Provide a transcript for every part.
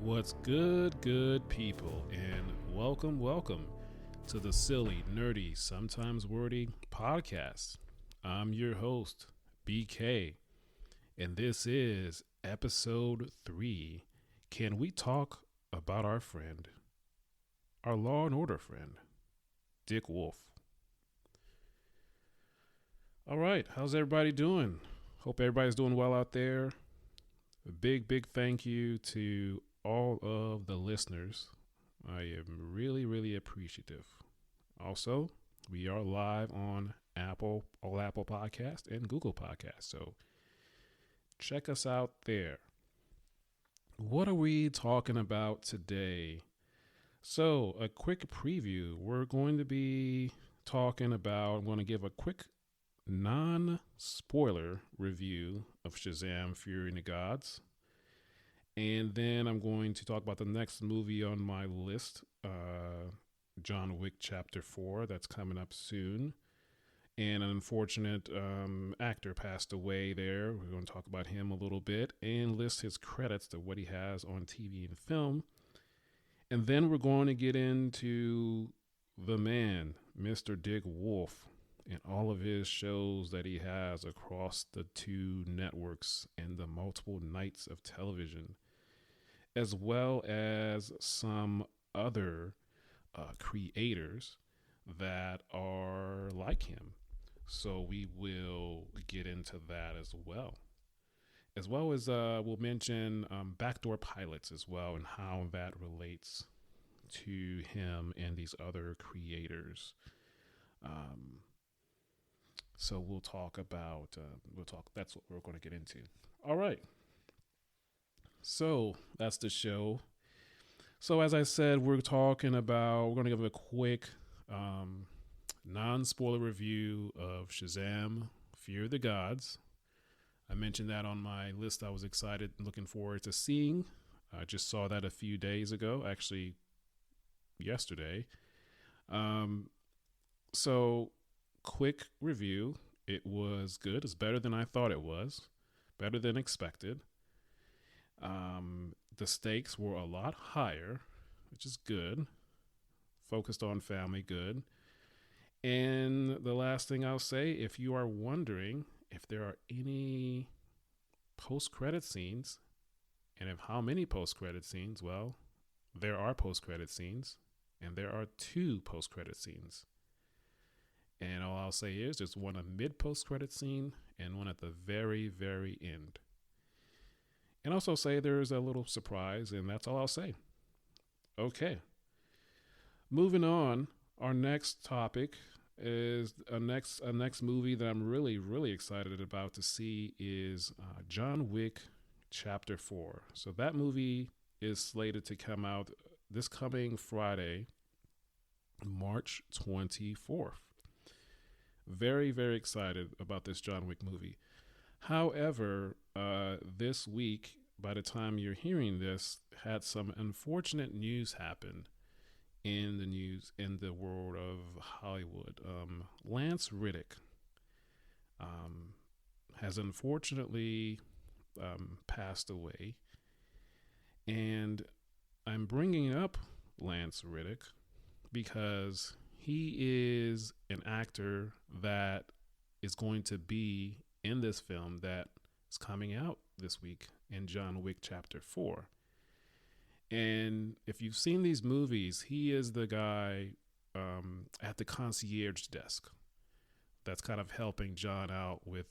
What's good people, and welcome to the Silly, Nerdy, Sometimes Wordy podcast. I'm your host, BK, and this is episode 3. Can we talk about our friend, our Law and Order friend, Dick Wolf? All right, how's everybody doing? Hope everybody's doing well out there. A big thank you to all of the listeners. I am really appreciative. Also, we are live on Apple Podcast and Google Podcast, so check us out there. What are we talking about today? So, a quick preview. We're going to be talking about, I'm going to give a quick non-spoiler review of Shazam! Fury in the Gods. And then I'm going to talk about the next movie on my list, John Wick Chapter 4, that's coming up soon. And an unfortunate actor passed away there. We're going to talk about him a little bit and list his credits to what he has on TV and film. And then we're going to get into the man, Mr. Dick Wolf, and all of his shows that he has across the 2 networks and the multiple nights of television, as well as some other creators that are like him. So we will get into that as well. As well as we'll mention backdoor pilots as well and how that relates to him and these other creators. So we'll talk about, that's what we're going to get into. All right. So that's the show. So as I said, we're going to give a quick non-spoiler review of Shazam! Fury of the Gods. I mentioned that on my list. I was excited, looking forward to seeing. I just saw that a few days ago, actually yesterday. So quick review. It was good. It's better than I thought it was. Better than expected. The stakes were a lot higher, which is good. Focused on family, good. And the last thing I'll say, if you are wondering if there are any post-credit scenes, and if how many post-credit scenes, well, there are post-credit scenes, and there are 2 post-credit scenes. And all I'll say is there's one a mid-post-credit scene and one at the very end. And also say there's a little surprise, and that's all I'll say. Okay. Moving on, our next topic is a next movie that I'm really excited about to see is John Wick Chapter 4. So that movie is slated to come out this coming Friday, March 24th. Very excited about this John Wick movie. However, this week, by the time you're hearing this, had some unfortunate news happen in the world of Hollywood. Lance Riddick has unfortunately passed away. And I'm bringing up Lance Riddick because he is an actor that is going to be in this film that is coming out this week in John Wick Chapter 4. And if you've seen these movies, he is the guy at the concierge desk that's kind of helping John out with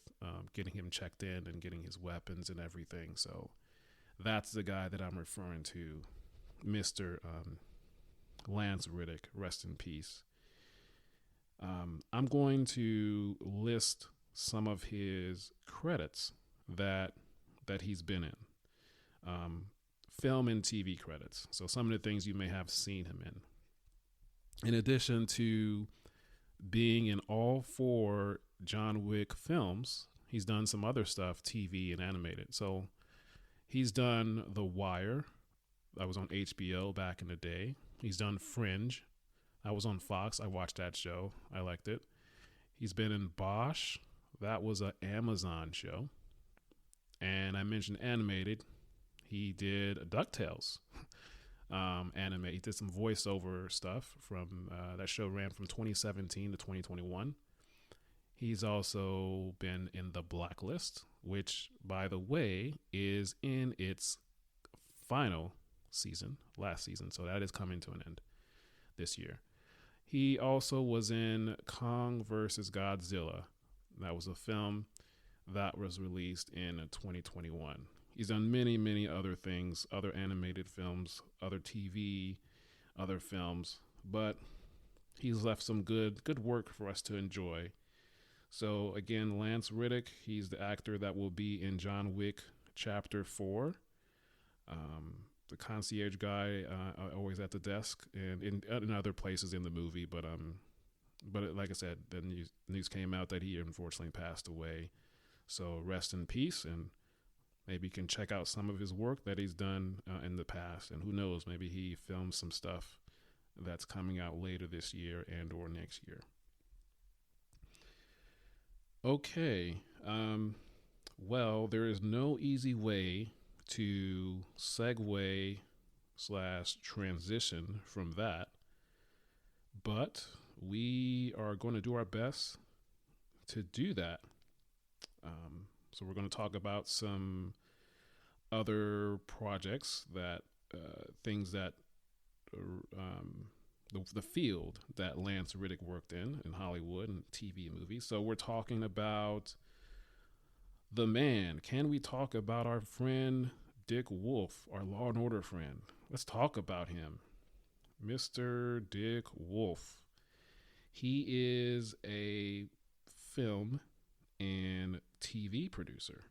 getting him checked in and getting his weapons and everything. So that's the guy that I'm referring to, Mr. Lance Riddick, rest in peace. I'm going to list some of his credits that he's been in. Film and TV credits. So some of the things you may have seen him in. In addition to being in all 4 John Wick films, he's done some other stuff, TV and animated. So he's done The Wire. That was on HBO back in the day. He's done Fringe. I was on Fox. I watched that show. I liked it. He's been in Bosch. That was an Amazon show. And I mentioned animated. He did DuckTales anime. He did some voiceover stuff from that show ran from 2017 to 2021. He's also been in The Blacklist, which, by the way, is in its final season, last season. So that is coming to an end this year. He also was in Kong versus Godzilla. That was a film that was released in 2021. He's done many, many other things, other animated films, other TV, other films, but he's left some good work for us to enjoy. So again, Lance Riddick, he's the actor that will be in John Wick Chapter 4. The concierge guy, always at the desk, and in other places in the movie. But like I said, the news came out that he unfortunately passed away. So rest in peace, and maybe you can check out some of his work that he's done in the past. And who knows, maybe he filmed some stuff that's coming out later this year and or next year. Okay. Well, there is no easy way to segue / transition from that, but we are going to do our best to do that. So we're going to talk about some other projects that things that the field that Lance Riddick worked in Hollywood and TV movies. So we're talking about the man. Can we talk about our friend Dick Wolf, our Law and Order friend? Let's talk about him. Mr. Dick Wolf. He is a film and TV producer.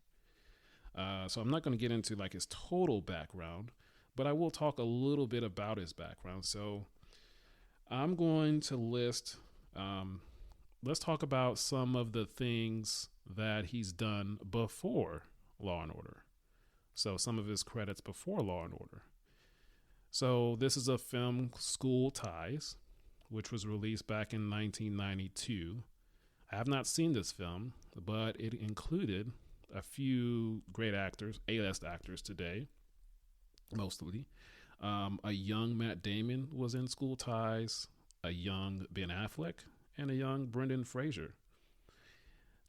So I'm not going to get into like his total background, but I will talk a little bit about his background. So I'm going to list, let's talk about some of the things that he's done before Law and Order. So some of his credits before Law and Order. So this is a film, School Ties, which was released back in 1992. I have not seen this film, but it included a few great actors, A-list actors today, mostly. A young Matt Damon was in School Ties, a young Ben Affleck, and a young Brendan Fraser.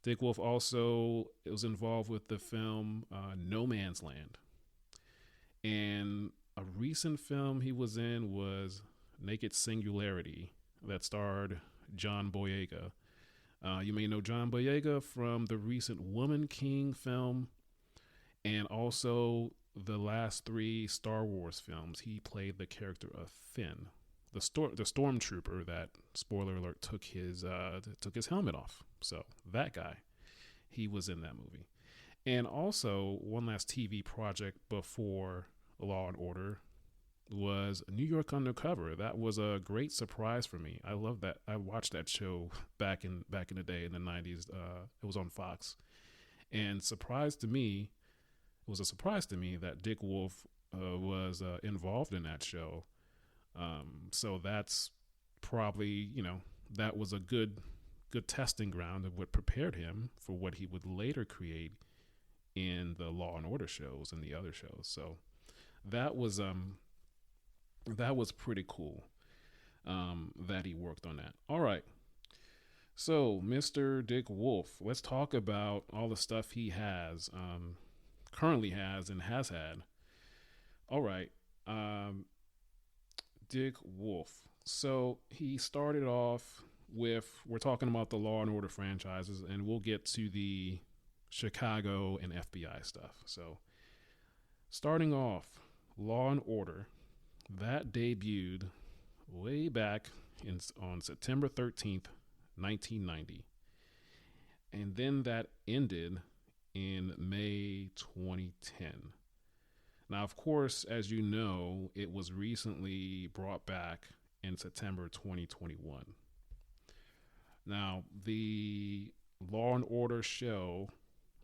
Dick Wolf also was involved with the film No Man's Land. And a recent film he was in was Naked Singularity that starred John Boyega. You may know John Boyega from the recent Woman King film and also the last 3 Star Wars films. He played the character of Finn, the stormtrooper that, spoiler alert, took his helmet off. So that guy, he was in that movie. And also one last TV project before Law and Order was New York Undercover. That was a great surprise for me. I love that. I watched that show back in the day in the 90s. It was on Fox. And it was a surprise to me that Dick Wolf was involved in that show. So that's probably, that was a good testing ground of what prepared him for what he would later create in the Law and Order shows and the other shows. So that was pretty cool that he worked on that. All right. So Mr. Dick Wolf, let's talk about all the stuff he has, currently has and has had. All right. Dick Wolf. So he started off with, we're talking about the Law and Order franchises, and we'll get to the Chicago and FBI stuff. So starting off, Law and Order, that debuted way back on September 13th, 1990. And then that ended in May 2010. Now, of course, as you know, it was recently brought back in September 2021. Now, the Law and Order show,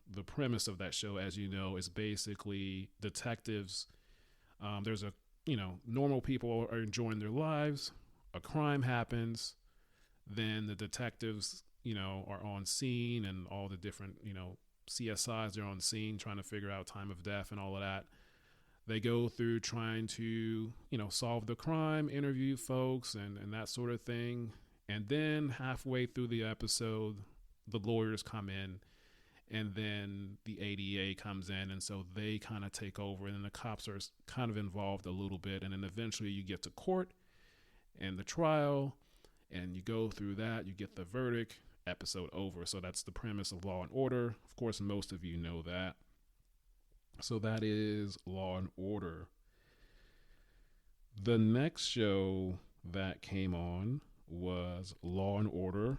the premise of that show, as you know, is basically detectives. There's normal people are enjoying their lives. A crime happens. Then the detectives, are on scene, and all the different, CSIs are on scene trying to figure out time of death and all of that. They go through trying to, solve the crime, interview folks, and that sort of thing. And then halfway through the episode, the lawyers come in, and then the ADA comes in, and so they kind of take over, and then the cops are kind of involved a little bit, and then eventually you get to court and the trial, and you go through that, you get the verdict, episode over. So that's the premise of Law and Order. Of course, most of you know that. So that is Law and Order. The next show that came on was Law and Order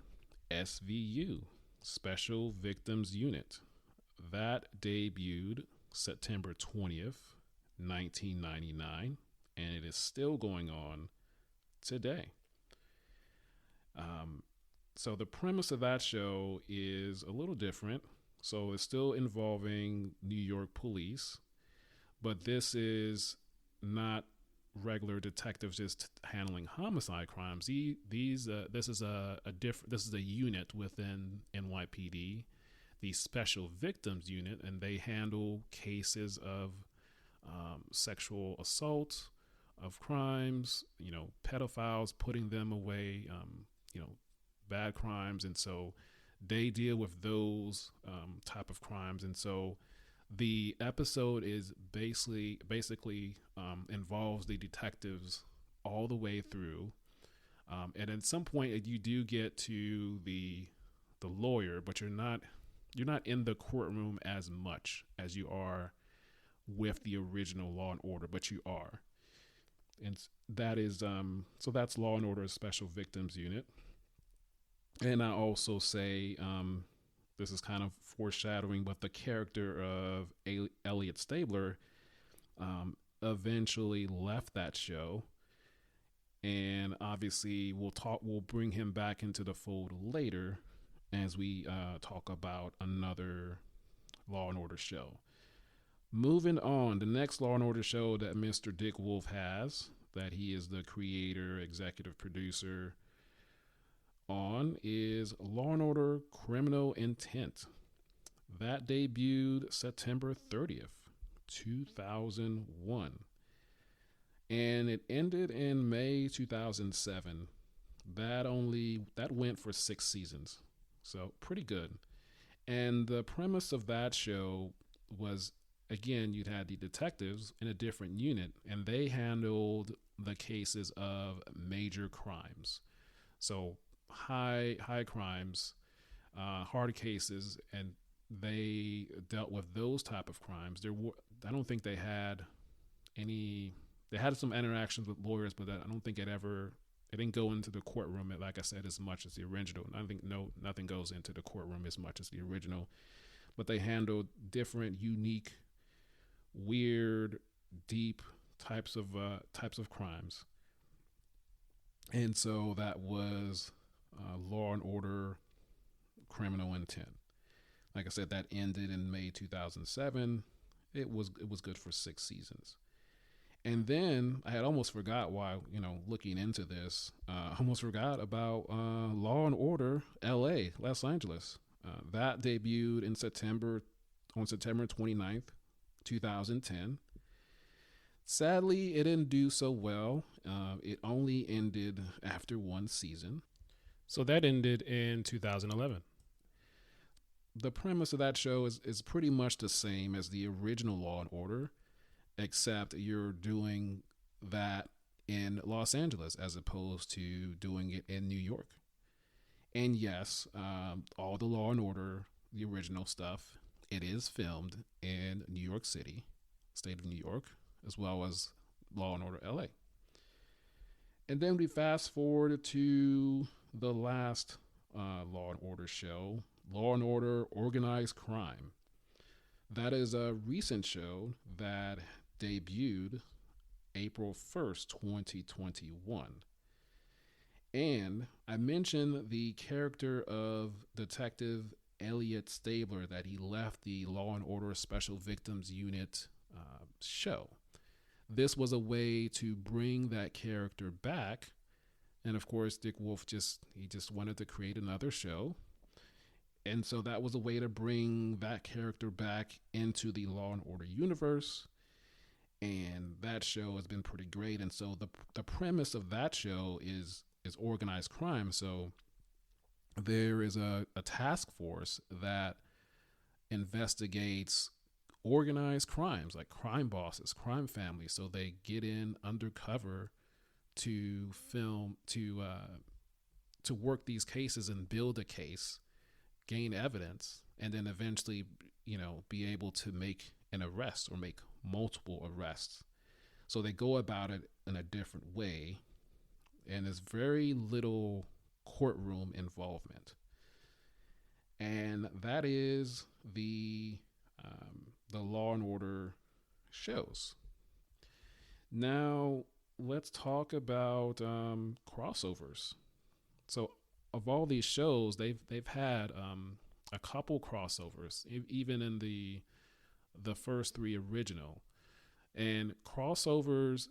SVU, Special Victims Unit. That debuted September 20th, 1999, and it is still going on today. So the premise of that show is a little different. So it's still involving New York police, but this is not regular detectives just handling homicide crimes. This is a unit within NYPD, the Special Victims Unit, and they handle cases of sexual assault, of crimes, pedophiles, putting them away, bad crimes, and so they deal with those type of crimes. And so the episode is basically involves the detectives all the way through, and at some point you do get to the lawyer, but you're not in the courtroom as much as you are with the original Law and Order, but you are. And that is so that's Law and Order Special Victims Unit. And I also say, this is kind of foreshadowing, but the character of Elliot Stabler eventually left that show, and obviously we'll bring him back into the fold later as we talk about another Law and Order show. Moving on, the next Law and Order show that Mr. Dick Wolf has, that he is the creator, executive producer on, is Law and Order Criminal Intent. That debuted September 30th, 2001. And it ended in May 2007. That went for 6 seasons. So pretty good. And the premise of that show was, again, you'd had the detectives in a different unit, and they handled the cases of major crimes. So high crimes, hard cases, and they dealt with those type of crimes. I don't think they had any. They had some interactions with lawyers, but I don't think it didn't go into the courtroom, like I said, as much as the original. And I think nothing goes into the courtroom as much as the original. But they handled different, unique, weird, deep types of crimes. And so that was Law and Order Criminal Intent. Like I said, that ended in May 2007. It was good for 6 seasons. And then I had almost forgot, while looking into this, almost forgot about Law and Order LA, Los Angeles. That debuted on September 29th, 2010. Sadly, it didn't do so well. It only ended after 1 season. So that ended in 2011. The premise of that show is pretty much the same as the original Law and Order, except you're doing that in Los Angeles as opposed to doing it in New York. And yes, all the Law and Order, the original stuff, it is filmed in New York City, state of New York, as well as Law and Order LA. And then we fast forward to the last Law and Order show, Law and Order Organized Crime. That is a recent show that debuted April 1st, 2021. And I mentioned the character of Detective Elliot Stabler, that he left the Law and Order Special Victims Unit show. This was a way to bring that character back. And of course, Dick Wolf just wanted to create another show. And so that was a way to bring that character back into the Law and Order universe. and that show has been pretty great. And so the premise of that show is organized crime. So there is a task force that investigates organized crimes, like crime bosses, crime families. So they get in undercover to film to work these cases and build a case, gain evidence, and then eventually, be able to make an arrest or make multiple arrests. So they go about it in a different way, and there's very little courtroom involvement. And that is the Law and Order shows. Now let's talk about crossovers. So of all these shows, they've had a couple crossovers, even in the first three original. And crossovers,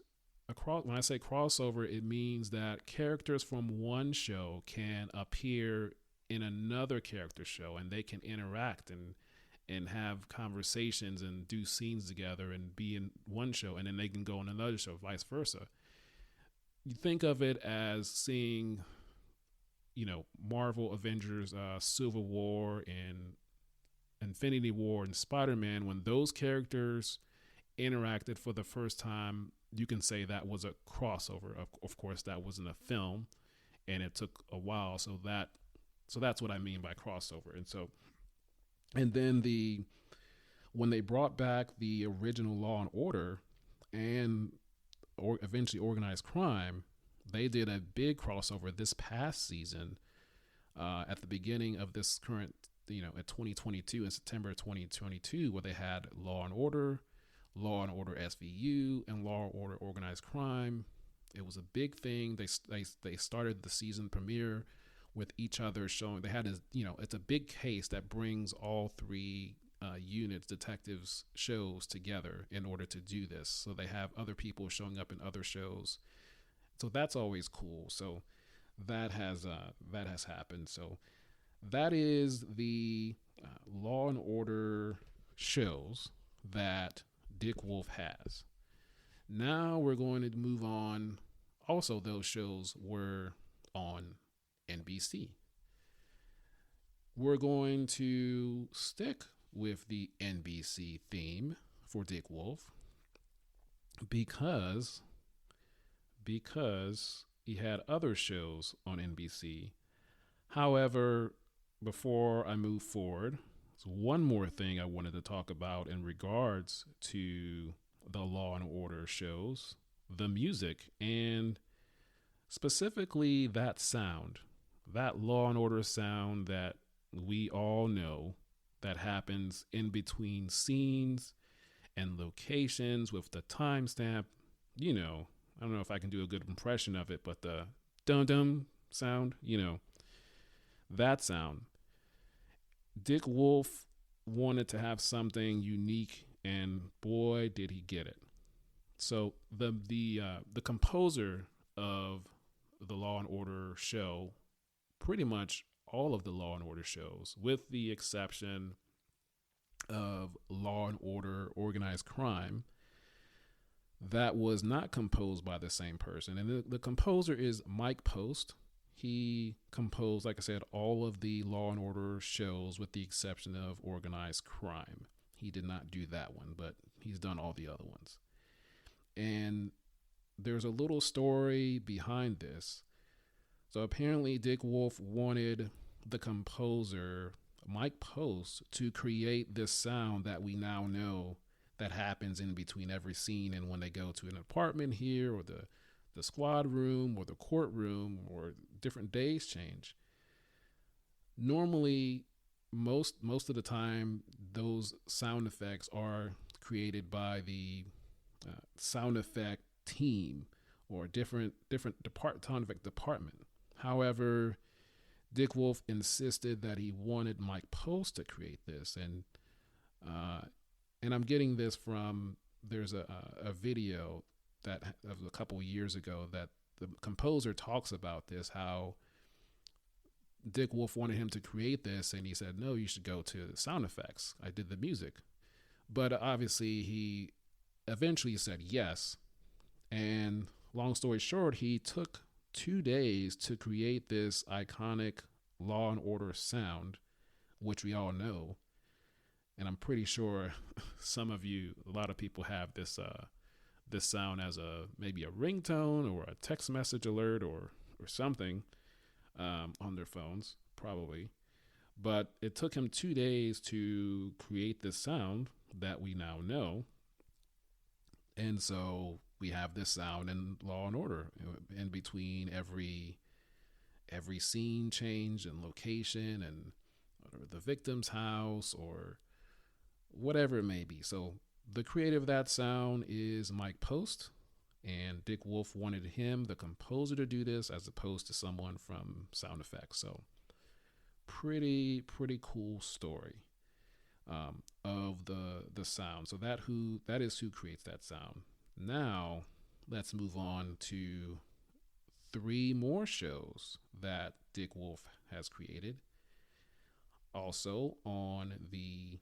when I say crossover, it means that characters from one show can appear in another character show, and they can interact and have conversations and do scenes together and be in one show, and then they can go in another show, vice versa. You think of it as seeing, Marvel Avengers, Civil War, and Infinity War, and Spider-Man. When those characters interacted for the first time, you can say that was a crossover. Of course, that wasn't a film, and it took a while. So that's what I mean by crossover. And then when they brought back the original Law and Order and eventually Organized Crime, they did a big crossover this past season, at the beginning of this current, at 2022, in September 2022, where they had Law and Order SVU, and Law and Order Organized Crime. It was a big thing. They started the season premiere with each other showing. They had it's a big case that brings all three units, detectives shows together in order to do this. So they have other people showing up in other shows. So that's always cool. So that has happened. So that is the Law and Order shows that Dick Wolf has. Now we're going to move on. Also, those shows were on NBC. We're going to stick with the NBC theme for Dick Wolf because he had other shows on NBC. However, before I move forward, there's one more thing I wanted to talk about in regards to the Law and Order shows, the music, and specifically that sound, that Law and Order sound that we all know that happens in between scenes and locations with the timestamp. I don't know if I can do a good impression of it, but the dum-dum sound, that sound. Dick Wolf wanted to have something unique, and boy, did he get it. So the composer of the Law and Order show, pretty much all of the Law and Order shows, with the exception of Law and Order Organized Crime, that was not composed by the same person. And the composer is Mike Post. He composed, like I said, all of the Law and Order shows with the exception of Organized Crime. He did not do that one, but he's done all the other ones. And there's a little story behind this. So apparently Dick Wolf wanted the composer, Mike Post, to create this sound that we now know that happens in between every scene, and when they go to an apartment here, or the squad room, or the courtroom, or different days change. Normally, most of the time, those sound effects are created by the sound effect team or different sound effect department. However, Dick Wolf insisted that he wanted Mike Post to create this, and I'm getting this from, there's a video that of a couple years ago that the composer talks about this, how Dick Wolf wanted him to create this, and he said, no, you should go to the sound effects. I did the music. But obviously he eventually said yes. And long story short, he took 2 days to create this iconic Law and Order sound, which we all know. And I'm pretty sure some of you, a lot of people have this sound as a maybe a ringtone or a text message alert or something on their phones, probably. But it took him 2 days to create this sound that we now know. And so we have this sound in Law and Order in between every scene change and location and or the victim's house or whatever it may be. So the creator of that sound is Mike Post, and Dick Wolf wanted him, the composer, to do this as opposed to someone from sound effects. So pretty cool story of the sound. So that is who creates that sound. Now let's move on to 3 more shows that Dick Wolf has created, also on the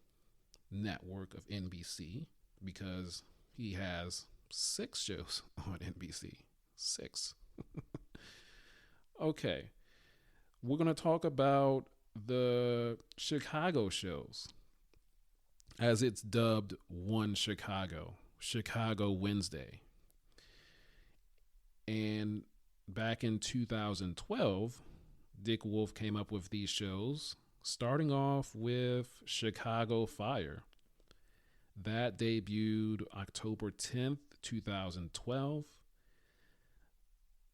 network of NBC, because he has 6 shows on NBC. 6. Okay. We're going to talk about the Chicago shows, as it's dubbed One Chicago, Chicago Wednesday. And back in 2012, Dick Wolf came up with these shows, starting off with Chicago Fire. That debuted October 10th, 2012.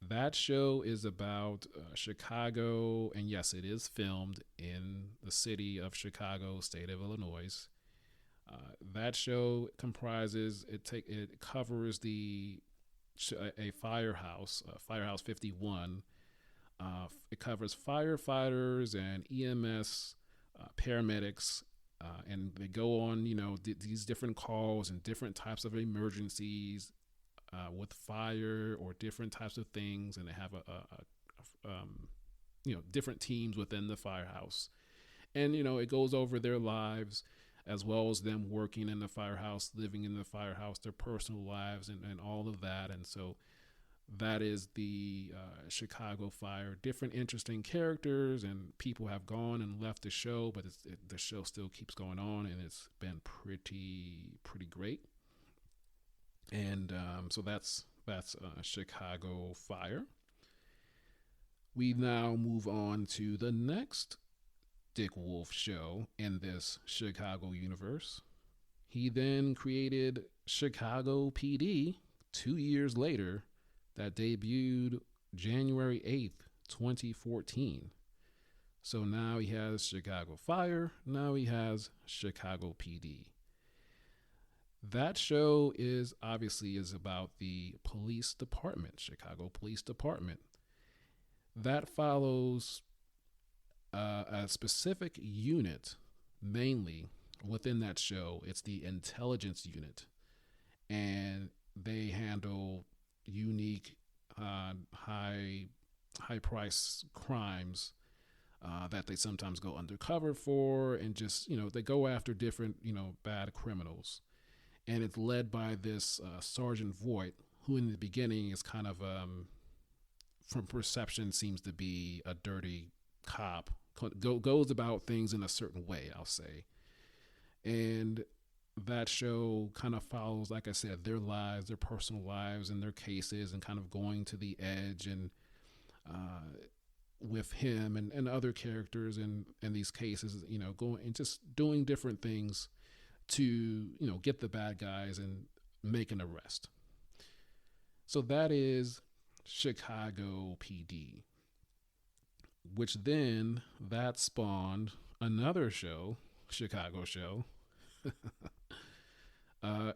That show is about Chicago, and yes, it is filmed in the city of Chicago, state of Illinois. That show it covers a firehouse, Firehouse 51. It covers firefighters and EMS paramedics, and they go on, these different calls and different types of emergencies with fire or different types of things, and they have different teams within the firehouse, and it goes over their lives as well as them working in the firehouse, living in the firehouse, their personal lives, and all of that. And so that is the Chicago Fire. Different interesting characters, and people have gone and left the show, but the show still keeps going on, and it's been pretty great. And so that's Chicago Fire. We now move on to the next Dick Wolf show in this Chicago universe. He then created Chicago PD 2 years later, that debuted January 8th, 2014. So now he has Chicago Fire, now he has Chicago PD. That show is about the police department, Chicago Police Department. That follows a specific unit, mainly within that show. It's the intelligence unit, and they handle unique, high price crimes that they sometimes go undercover for, and just they go after different bad criminals. And it's led by this Sergeant Voight, who in the beginning is kind of from perception seems to be a dirty cop, goes about things in a certain way, I'll say. And that show kind of follows, like I said, their lives, their personal lives and their cases, and kind of going to the edge, and with him and other characters in these cases, going and just doing different things to, get the bad guys and make an arrest. So that is Chicago PD, which then that spawned another show, Chicago show,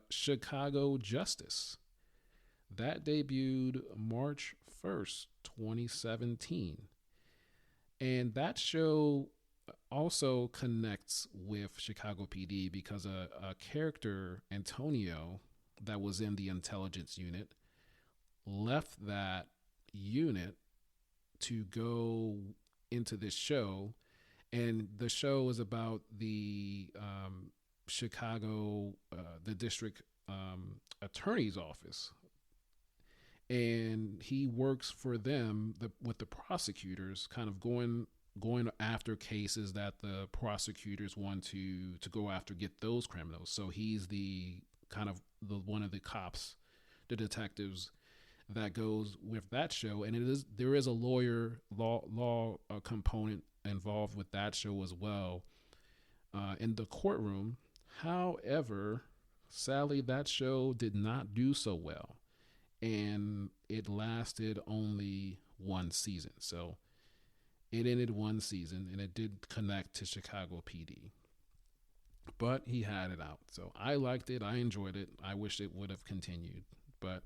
Chicago Justice. That debuted March 1st, 2017. And that show also connects with Chicago PD because a character, Antonio, that was in the intelligence unit, left that unit to go into this show. And the show is about the Chicago, the district attorney's office, and he works for them with the prosecutors, kind of going after cases that the prosecutors want to go after, get those criminals. So he's the kind of the one of the cops, the detectives that goes with that show, and there is a law component involved with that show as well, in the courtroom. However, sadly, that show did not do so well, and it lasted only one season. So it ended one season, and it did connect to Chicago PD. But he had it out. So I liked it. I enjoyed it. I wish it would have continued. But,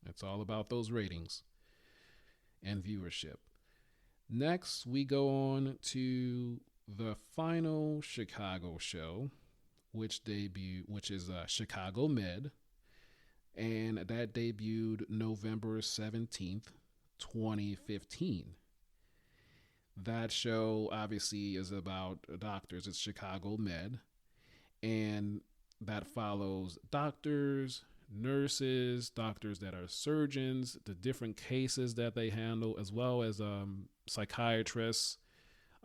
it's all about those ratings and viewership. Next, we go on to the final Chicago show, which is Chicago Med. And that debuted November 17th, 2015. That show obviously is about doctors. It's Chicago Med. And that follows doctors, nurses, doctors that are surgeons, the different cases that they handle, as well as psychiatrists,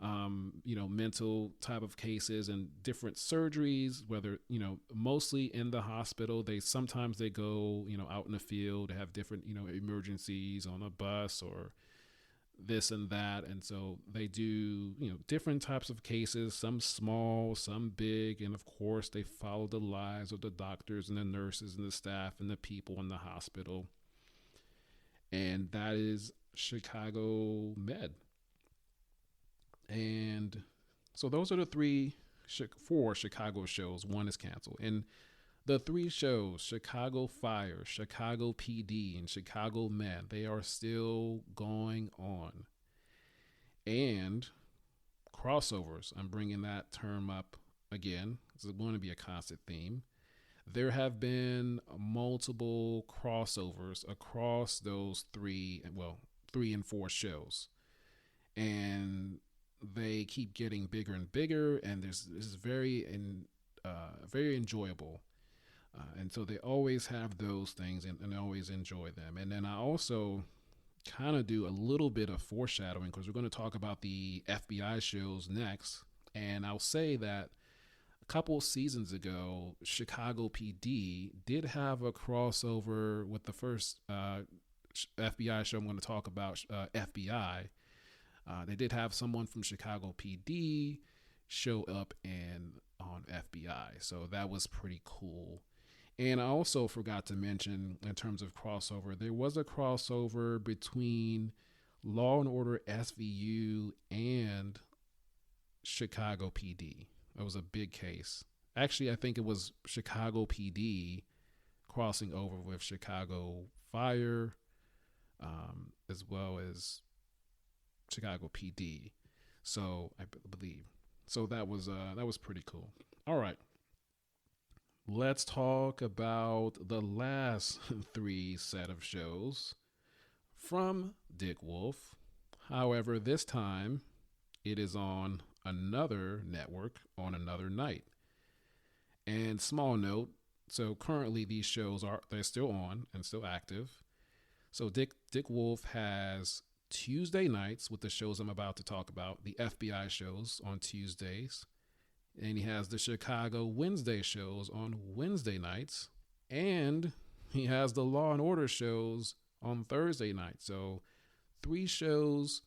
mental type of cases and different surgeries, whether, mostly in the hospital. Sometimes they go, out in the field, they have different, emergencies on a bus or this and that. And so they do, different types of cases, some small, some big. And of course, they follow the lives of the doctors and the nurses and the staff and the people in the hospital. And that is Chicago Med. And so those are the four Chicago shows. One is canceled. And the three shows, Chicago Fire, Chicago PD, and Chicago Med, they are still going on. And crossovers, I'm bringing that term up again. It's going to be a constant theme. There have been multiple crossovers across those three and four shows. And they keep getting bigger and bigger, and this is very enjoyable. And so they always have those things, and I always enjoy them. And then I also kind of do a little bit of foreshadowing, because we're going to talk about the FBI shows next. And I'll say that a couple seasons ago, Chicago PD did have a crossover with the first FBI show I'm going to talk about, FBI. They did have someone from Chicago PD show up on FBI. So that was pretty cool. And I also forgot to mention, in terms of crossover, there was a crossover between Law and Order SVU and Chicago PD. It was a big case. Actually, I think it was Chicago PD crossing over with Chicago Fire, as well as Chicago PD. So I believe. So that was pretty cool. All right. Let's talk about the last three set of shows from Dick Wolf. However, this time it is on another network on another night. And small note, so currently these shows they're still on and still active. So Dick Wolf has Tuesday nights with the shows I'm about to talk about, the FBI shows on Tuesdays. And he has the Chicago Wednesday shows on Wednesday nights. And he has the Law and Order shows on Thursday nights. So 3 shows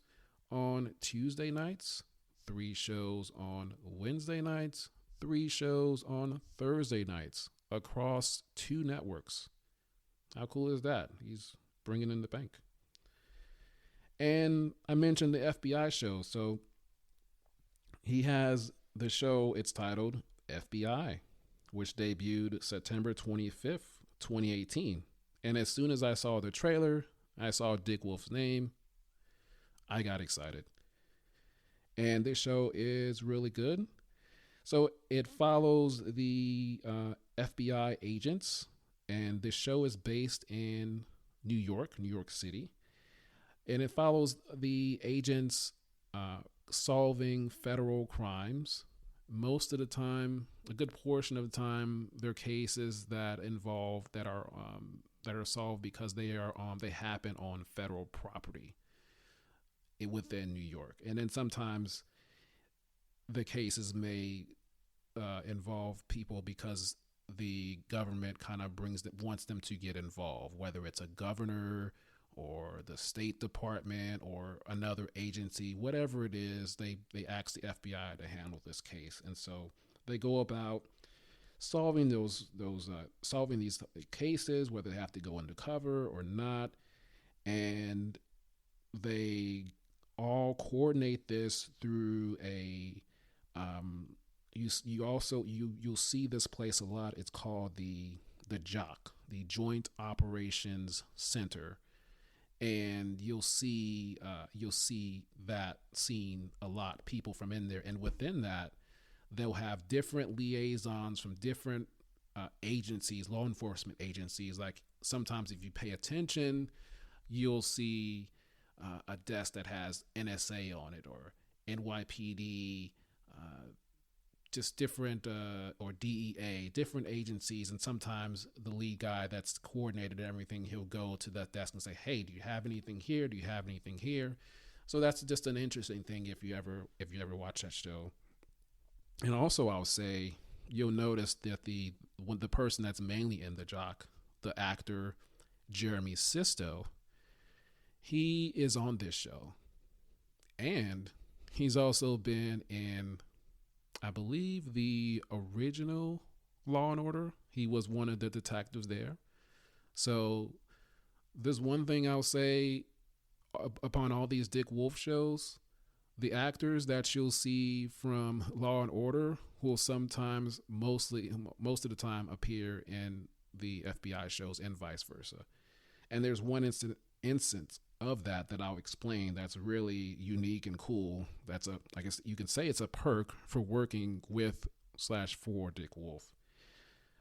on Tuesday nights, 3 shows on Wednesday nights, 3 shows on Thursday nights across 2 networks. How cool is that? He's bringing in the bank. And I mentioned the FBI show. So he has the show, it's titled FBI, which debuted September 25th, 2018. And as soon as I saw the trailer, I saw Dick Wolf's name, I got excited. And this show is really good. So it follows the FBI agents, and this show is based in New York City. And it follows the agents solving federal crimes most of the time, a good portion of the time, they're cases that involve that are solved because they happen on federal property within New York, and then sometimes the cases may involve people because the government kind of wants them to get involved, whether it's a governor or the State Department or another agency, whatever it is, they ask the FBI to handle this case, and so they go about solving solving these cases, whether they have to go undercover or not, and they all coordinate this through a you'll see this place a lot. It's called the JOC, the Joint Operations Center, and you'll see that scene a lot. People from in there, and within that, they'll have different liaisons from different agencies, law enforcement agencies. Like sometimes, if you pay attention, you'll see a desk that has NSA on it or NYPD, just different, or DEA, different agencies. And sometimes the lead guy that's coordinated everything, he'll go to that desk and say, hey, do you have anything here? Do you have anything here? So that's just an interesting thing if you ever watch that show. And also I'll say you'll notice that the person that's mainly in the JOC, the actor Jeremy Sisto, he is on this show. And he's also been in, I believe, the original Law and Order. He was one of the detectives there. So there's one thing I'll say upon all these Dick Wolf shows, the actors that you'll see from Law and Order will sometimes, most of the time, appear in the FBI shows and vice versa. And there's one instance of that I'll explain that's really unique and cool. I guess you could say it's a perk for working with / for Dick Wolf.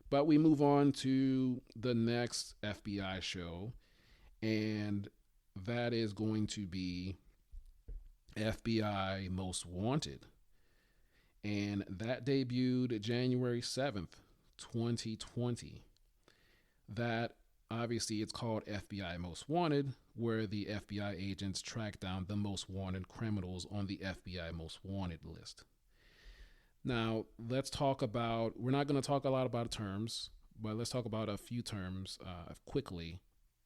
But we move on to the next FBI show, and that is going to be FBI Most Wanted. And that debuted January 7th, 2020. That obviously it's called FBI Most Wanted, where the FBI agents track down the most wanted criminals on the FBI Most Wanted list. Now, let's talk about, we're not going to talk a lot about terms, but let's talk about a few terms quickly.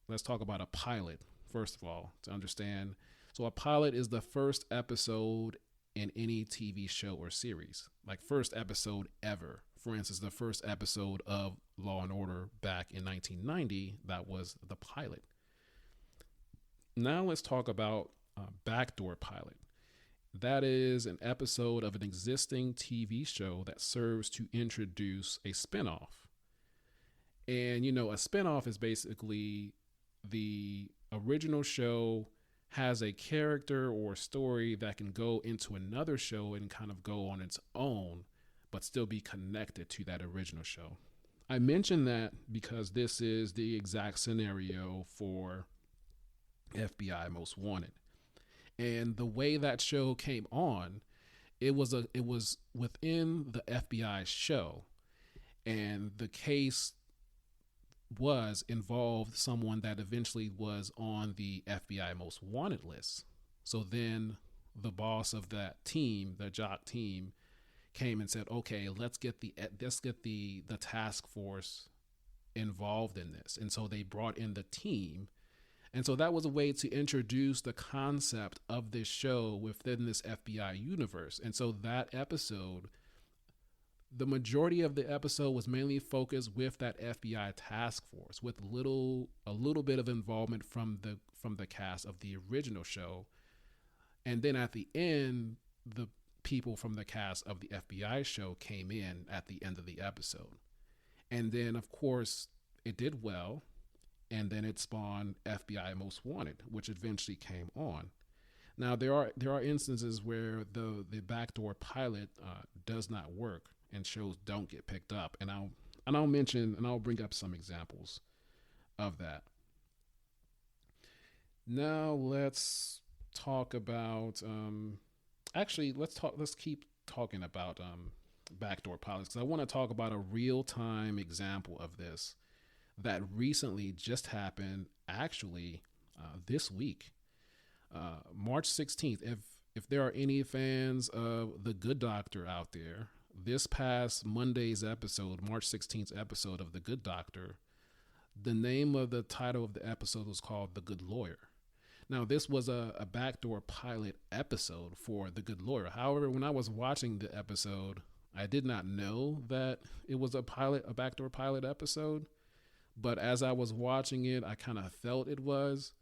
Let's talk about a pilot, first of all, to understand. So a pilot is the first episode in any TV show or series, like first episode ever. For instance, the first episode of Law and Order back in 1990, that was the pilot. Now let's talk about backdoor pilot. That is an episode of an existing TV show that serves to introduce a spinoff. And, a spinoff is basically the original show has a character or story that can go into another show and kind of go on its own, but still be connected to that original show. I mention that because this is the exact scenario for FBI Most Wanted. And the way that show came on, it was within the FBI show, and the case involved someone that eventually was on the FBI Most Wanted list. So then the boss of that team, the JOC team, came and said, okay, let's get the task force involved in this. And so they brought in the team. And so that was a way to introduce the concept of this show within this FBI universe. And so that episode, the majority of the episode was mainly focused with that FBI task force, with a little bit of involvement from the cast of the original show. And then at the end, the people from the cast of the FBI show came in at the end of the episode. And then, of course, it did well. And then it spawned FBI Most Wanted, which eventually came on. Now, there are instances where the backdoor pilot does not work and shows don't get picked up. And I'll bring up some examples of that. Now let's talk about let's keep talking about backdoor pilots, because I want to talk about a real time example of this that recently just happened, actually, this week, March 16th. If there are any fans of The Good Doctor out there, this past Monday's episode, March 16th episode of The Good Doctor, the name of the title of the episode was called The Good Lawyer. Now, this was a backdoor pilot episode for The Good Lawyer. However, when I was watching the episode, I did not know that it was a backdoor pilot episode. But as I was watching it, I kind of felt it was.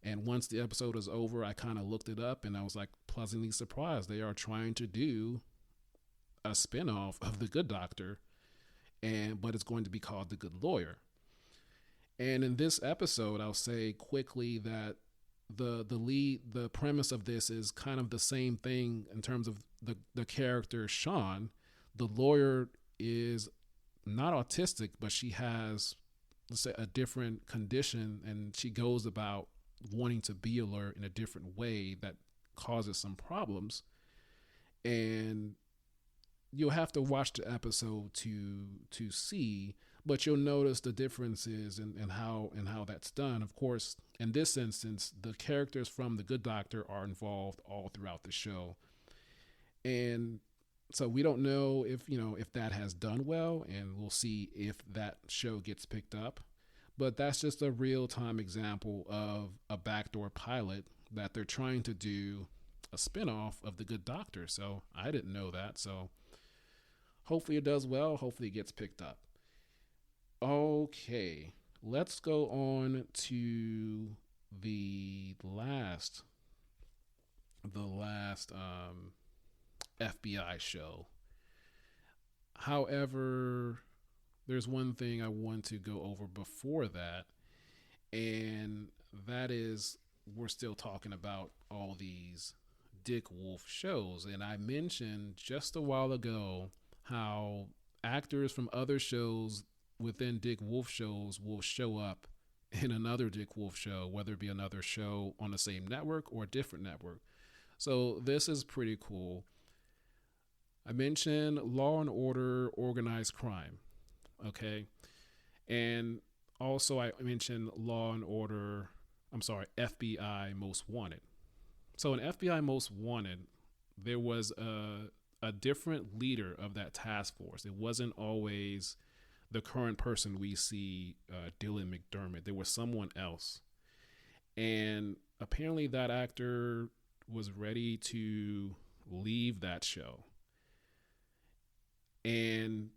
And once the episode was over, I kind of looked it up and I was like pleasantly surprised. They are trying to do a spinoff of The Good Doctor, but it's going to be called The Good Lawyer. And in this episode, I'll say quickly that the premise of this is kind of the same thing in terms of the character Sean. The lawyer is not autistic, but she has, let's say, a different condition, and she goes about wanting to be a lawyer in a different way that causes some problems. And you'll have to watch the episode to see, but you'll notice the differences in how that's done. Of course, in this instance, the characters from The Good Doctor are involved all throughout the show. And so we don't know if that has done well, and we'll see if that show gets picked up. But that's just a real-time example of a backdoor pilot that they're trying to do a spinoff of The Good Doctor. So I didn't know that. So hopefully it does well. Hopefully it gets picked up. Okay, let's go on to the last FBI show. However, there's one thing I want to go over before that, and that is we're still talking about all these Dick Wolf shows. And I mentioned just a while ago how actors from other shows within Dick Wolf shows will show up in another Dick Wolf show, whether it be another show on the same network or a different network. So this is pretty cool. I mentioned Law and Order Organized Crime. Okay. And also I mentioned FBI Most Wanted. So in FBI Most Wanted, there was a different leader of that task force. It wasn't always the current person we see, Dylan McDermott. There was someone else. And apparently that actor was ready to leave that show. And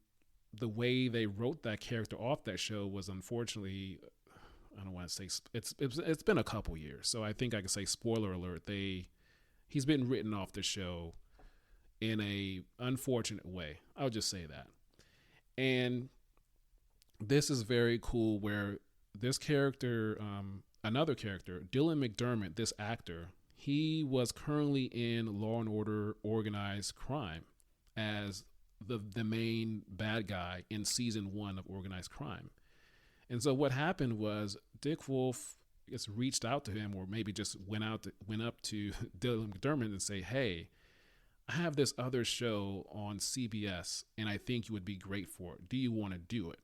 the way they wrote that character off that show was, unfortunately, I don't want to say, it's been a couple years, so I think I can say, spoiler alert, he's been written off the show in a unfortunate way. I'll just say that. And this is very cool, where this character, another character, Dylan McDermott, this actor, he was currently in Law and Order Organized Crime as the main bad guy in season 1 of Organized Crime. And so what happened was Dick Wolf just reached out to him, or maybe just went up to Dylan McDermott and say, hey, I have this other show on CBS and I think you would be great for it. Do you want to do it?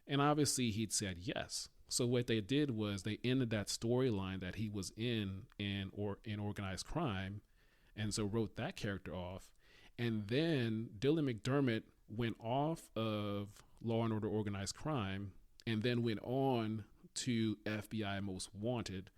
And obviously he'd said yes. So what they did was they ended that storyline that he was in Organized Crime, and so wrote that character off. And then Dylan McDermott went off of Law and Order Organized Crime and then went on to FBI Most Wanted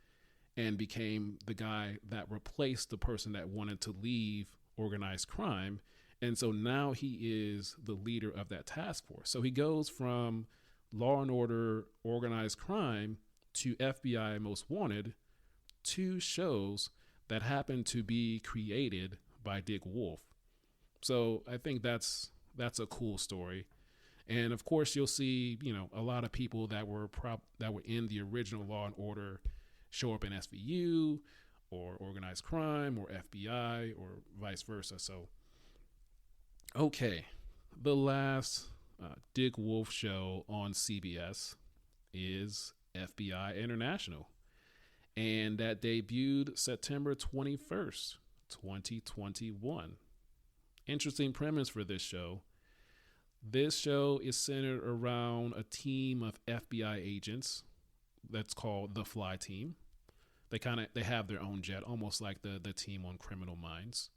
and became the guy that replaced the person that wanted to leave Organized Crime. And so now he is the leader of that task force. So he goes from Law and Order Organized Crime to FBI Most Wanted, 2 shows that happen to be created by Dick Wolf. So I think that's a cool story. And of course you'll see, a lot of people that were in the original Law and Order show up in SVU or Organized Crime or FBI or vice versa. So, okay. The last Dick Wolf show on CBS is FBI International. And that debuted September 21st, 2021. Interesting premise for this show. This show is centered around a team of FBI agents that's called the Fly Team. They have their own jet, almost like the team on Criminal Minds.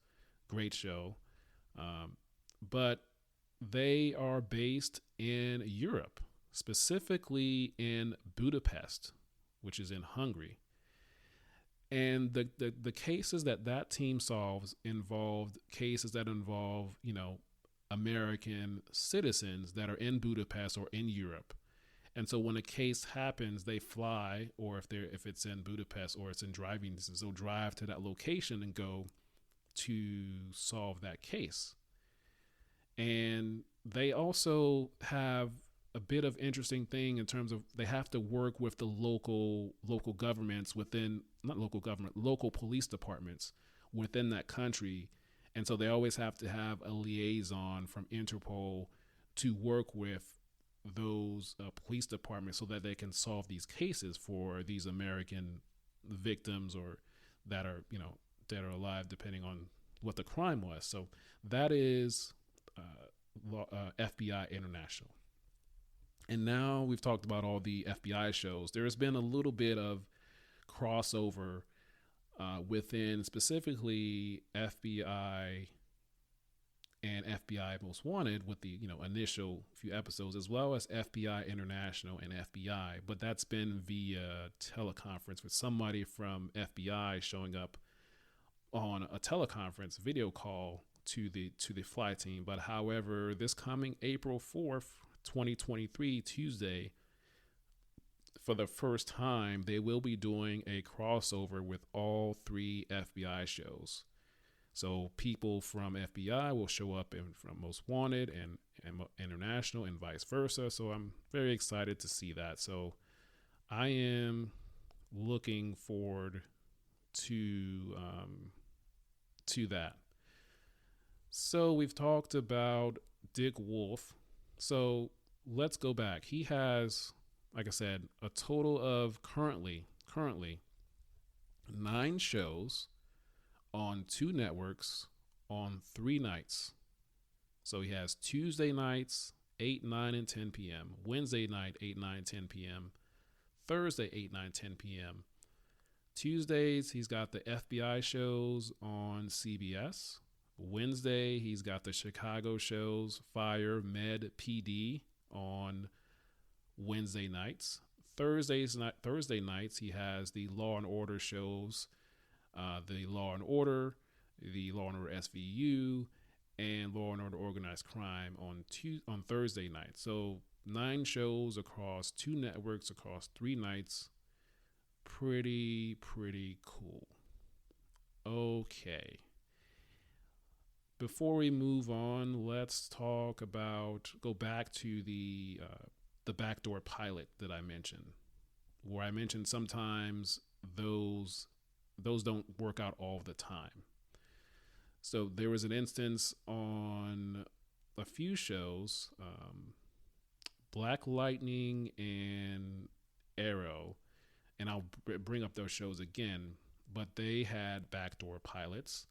Great show, but they are based in Europe, specifically in Budapest, which is in Hungary. And the cases that team solves involved cases that involve, American citizens that are in Budapest or in Europe. And so when a case happens, they fly, or if it's in Budapest or it's in driving distance, they'll drive to that location and go to solve that case. And they also have a bit of interesting thing in terms of they have to work with the local governments within, not local government, local police departments within that country. And so they always have to have a liaison from Interpol to work with those police departments so that they can solve these cases for these American victims, or that are, dead or alive, depending on what the crime was. So that is FBI International. And now we've talked about all the FBI shows. There has been a little bit of crossover within specifically FBI and FBI Most Wanted with the initial few episodes, as well as FBI International and FBI. But that's been via teleconference with somebody from FBI showing up on a teleconference video call to the Fly Team. But however, this coming April 4th, 2023, Tuesday, for the first time, they will be doing a crossover with all three FBI shows. So people from FBI will show up from Most Wanted and International, and vice versa. So I'm very excited to see that. So I am looking forward to that. So we've talked about Dick Wolf. So let's go back. He has, like I said, a total of currently 9 shows on 2 networks on 3 nights. So he has Tuesday nights, 8, 9, and 10 p.m. Wednesday night, 8, 9, 10 p.m. Thursday, 8, 9, 10 p.m. Tuesdays, he's got the FBI shows on CBS. Wednesday, he's got the Chicago shows, Fire, Med, PD on Wednesday nights. Thursday nights, he has the Law and Order shows, the Law and Order SVU, and Law and Order Organized Crime on Thursday night. So 9 shows across 2 networks across 3 nights. Pretty cool. Okay. Before we move on, let's go back to the backdoor pilot that I mentioned, where I mentioned sometimes those don't work out all the time. So there was an instance on a few shows, Black Lightning and Arrow, and I'll bring up those shows again, but they had backdoor pilots.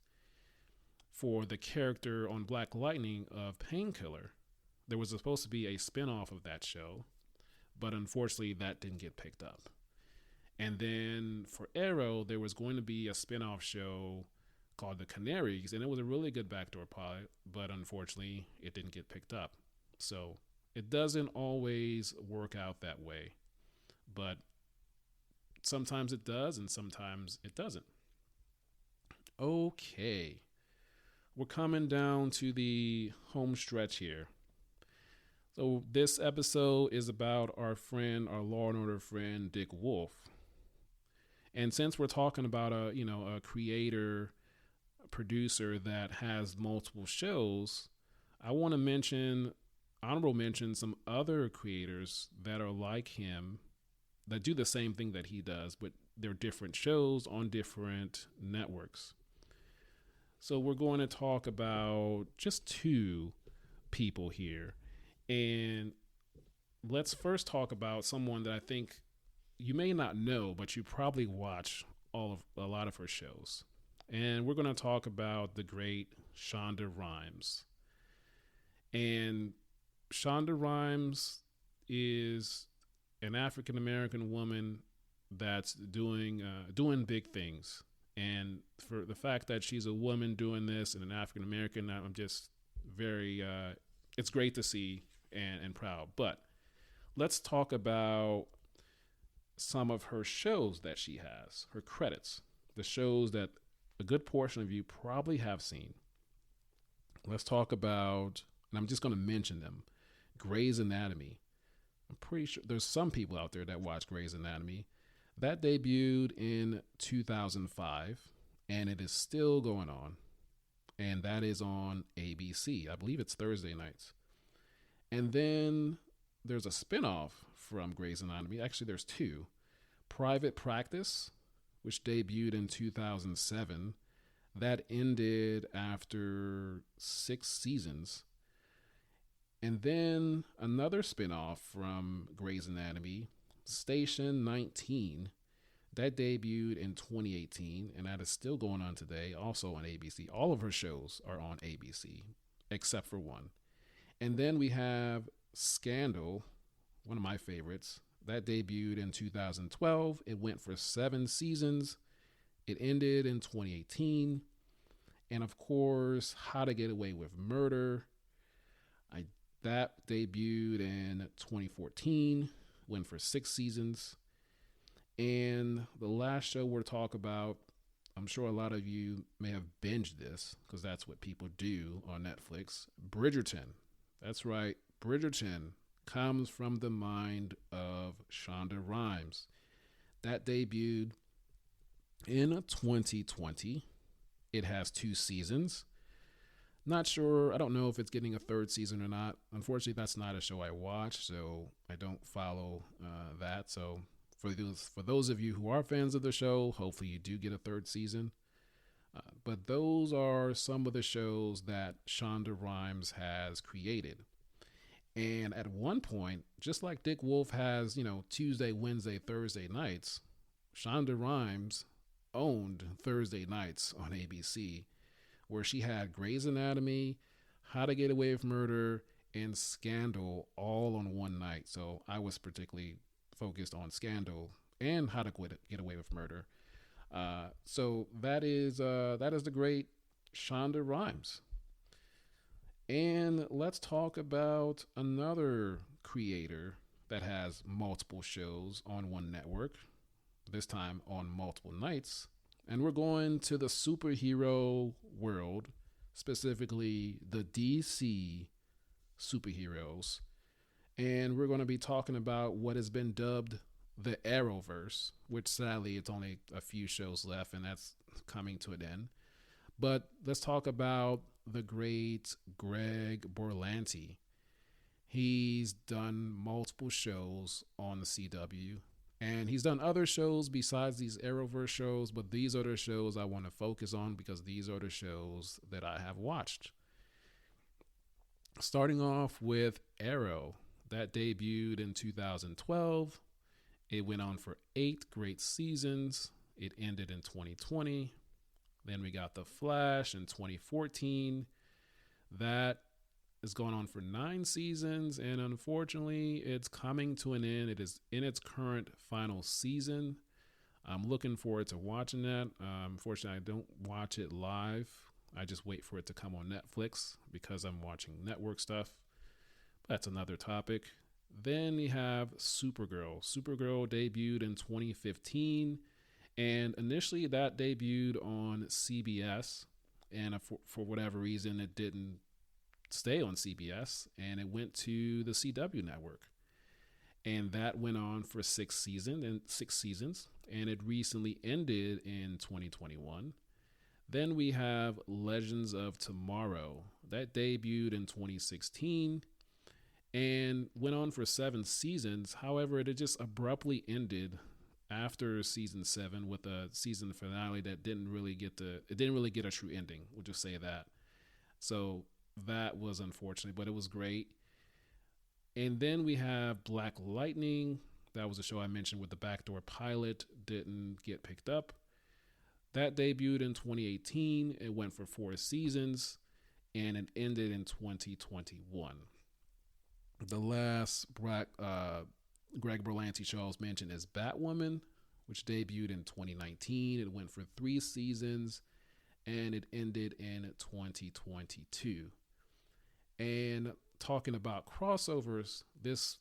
For the character on Black Lightning of Painkiller, there was supposed to be a spinoff of that show, but unfortunately that didn't get picked up. And then for Arrow, there was going to be a spinoff show called The Canaries, and it was a really good backdoor pilot, but unfortunately it didn't get picked up. So it doesn't always work out that way, but sometimes it does and sometimes it doesn't. Okay. We're coming down to the home stretch here. So this episode is about our Law and Order friend, Dick Wolf. And since we're talking about a creator, a producer that has multiple shows, I want to honorable mention some other creators that are like him, that do the same thing that he does, but they're different shows on different networks. So we're going to talk about just 2 people here. And let's first talk about someone that I think you may not know, but you probably watch a lot of her shows. And we're going to talk about the great Shonda Rhimes. And Shonda Rhimes is an African American woman that's doing big things, and for the fact that she's a woman doing this and an African American, I'm just very. It's great to see and proud. But let's talk about some of her shows that she has, her credits, the shows that a good portion of you probably have seen. Let's talk about, and I'm just going to mention them: Grey's Anatomy. I'm pretty sure there's some people out there that watch Grey's Anatomy. That debuted in 2005, and it is still going on. And that is on ABC. I believe it's Thursday nights. And then there's a spinoff from Grey's Anatomy. Actually, there's two. Private Practice, which debuted in 2007. That ended after 6 seasons. And then another spinoff from Grey's Anatomy, Station 19, that debuted in 2018, and that is still going on today, also on ABC. All of her shows are on ABC, except for one. And then we have Scandal, one of my favorites. That debuted in 2012. It went for 7 seasons. It ended in 2018. And of course, How to Get Away with Murder. That debuted in 2014, went for 6 seasons. And the last show we'll talk about, I'm sure a lot of you may have binged this because that's what people do on Netflix. Bridgerton. That's right. Bridgerton comes from the mind of Shonda Rhimes. That debuted in 2020. It has 2 seasons. Not sure. I don't know if it's getting a 3rd season or not. Unfortunately, that's not a show I watch, so I don't follow that. So for those of you who are fans of the show, hopefully you do get a 3rd season. But those are some of the shows that Shonda Rhimes has created. And at one point, just like Dick Wolf has, Tuesday, Wednesday, Thursday nights, Shonda Rhimes owned Thursday nights on ABC, where she had Grey's Anatomy, How to Get Away with Murder, and Scandal all on one night. So I was particularly focused on Scandal and How to Get Away with Murder. So that is the great Shonda Rhimes. And let's talk about another creator that has multiple shows on one network, this time on multiple nights. And we're going to the superhero world, specifically the DC superheroes. And we're going to be talking about what has been dubbed the Arrowverse, which sadly it's only a few shows left and that's coming to an end. But let's talk about the great Greg Berlanti. He's done multiple shows on the CW. And he's done other shows besides these Arrowverse shows, but these are the shows I want to focus on because these are the shows that I have watched. Starting off with Arrow, that debuted in 2012. It went on for 8 great seasons. It ended in 2020. Then we got The Flash in 2014. That is going on for 9 seasons, and unfortunately, it's coming to an end. It is in its current final season. I'm looking forward to watching that. Unfortunately, I don't watch it live. I just wait for it to come on Netflix because I'm watching network stuff. That's another topic. Then you have Supergirl. Supergirl debuted in 2015, and initially that debuted on CBS, and for whatever reason, it didn't stay on CBS, and it went to the CW network, and that went on for 6 seasons, and it recently ended in 2021. Then we have Legends of Tomorrow. That debuted in 2016 and went on for 7 seasons. However, it just abruptly ended after season 7 with a season finale that didn't really get a true ending. We'll just say that. So that was unfortunate, but it was great. And then we have Black Lightning. That was a show I mentioned with the backdoor pilot. Didn't get picked up. That debuted in 2018. It went for 4 seasons, and it ended in 2021. The last Greg Berlanti show I was mentioned is Batwoman, which debuted in 2019. It went for 3 seasons and it ended in 2022. And talking about crossovers, this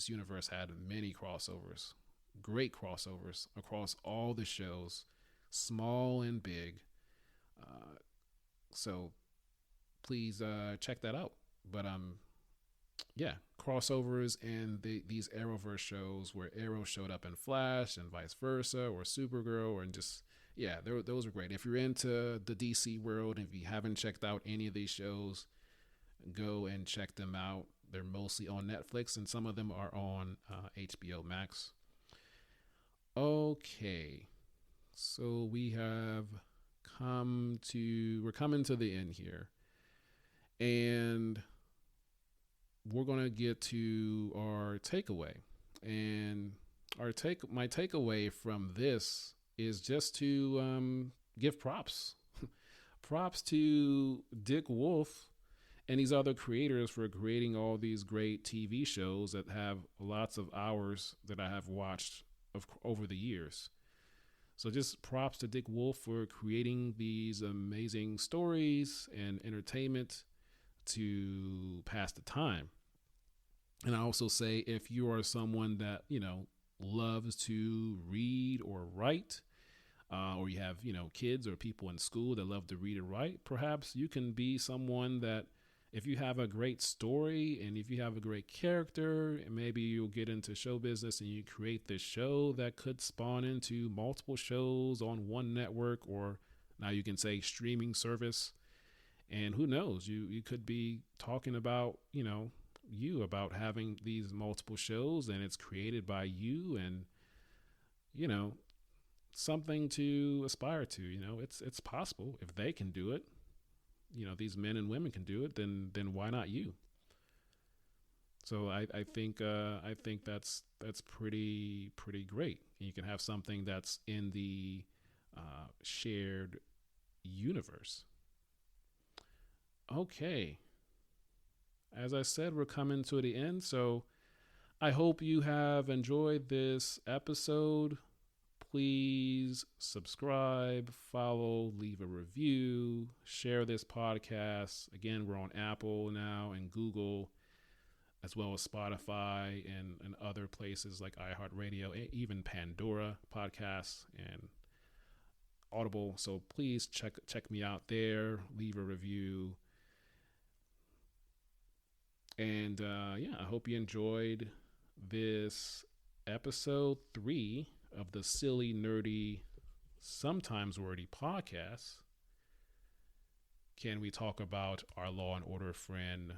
universe had many crossovers, great crossovers across all the shows, small and big. So please check that out. But yeah, crossovers and these Arrowverse shows where Arrow showed up in Flash and vice versa, or Supergirl, or just yeah, those are great. If you're into the DC world and if you haven't checked out any of these shows, go and check them out. They're mostly on Netflix and some of them are on HBO Max. Okay, so we're coming to the end here, and we're gonna get to our takeaway. And my takeaway from this is just to give props to Dick Wolf and these other creators for creating all these great TV shows that have lots of hours that I have watched over the years. So just props to Dick Wolf for creating these amazing stories and entertainment to pass the time. And I also say, if you are someone that, loves to read or write, or you have, kids or people in school that love to read or write, perhaps you can be someone that, if you have a great story and if you have a great character, and maybe you'll get into show business and you create this show that could spawn into multiple shows on one network, or now you can say streaming service. And who knows, you could be talking about, about having these multiple shows and it's created by you, and, something to aspire to. It's possible. If they can do it, these men and women can do it, then why not you? So I think that's pretty great. You can have something that's in the shared universe. Okay. As I said, we're coming to the end, so I hope you have enjoyed this episode. Please subscribe, follow, leave a review, share this podcast. Again, we're on Apple now and Google, as well as Spotify and other places like iHeartRadio, even Pandora podcasts and Audible. So please check me out there, leave a review. And I hope you enjoyed this episode 3 of the Silly, Nerdy, Sometimes Wordy podcast. Can we talk about our Law and Order friend,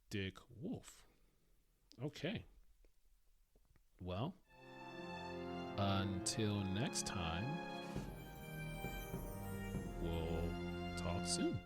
Dick Wolf? Okay. Well, until next time, we'll talk soon.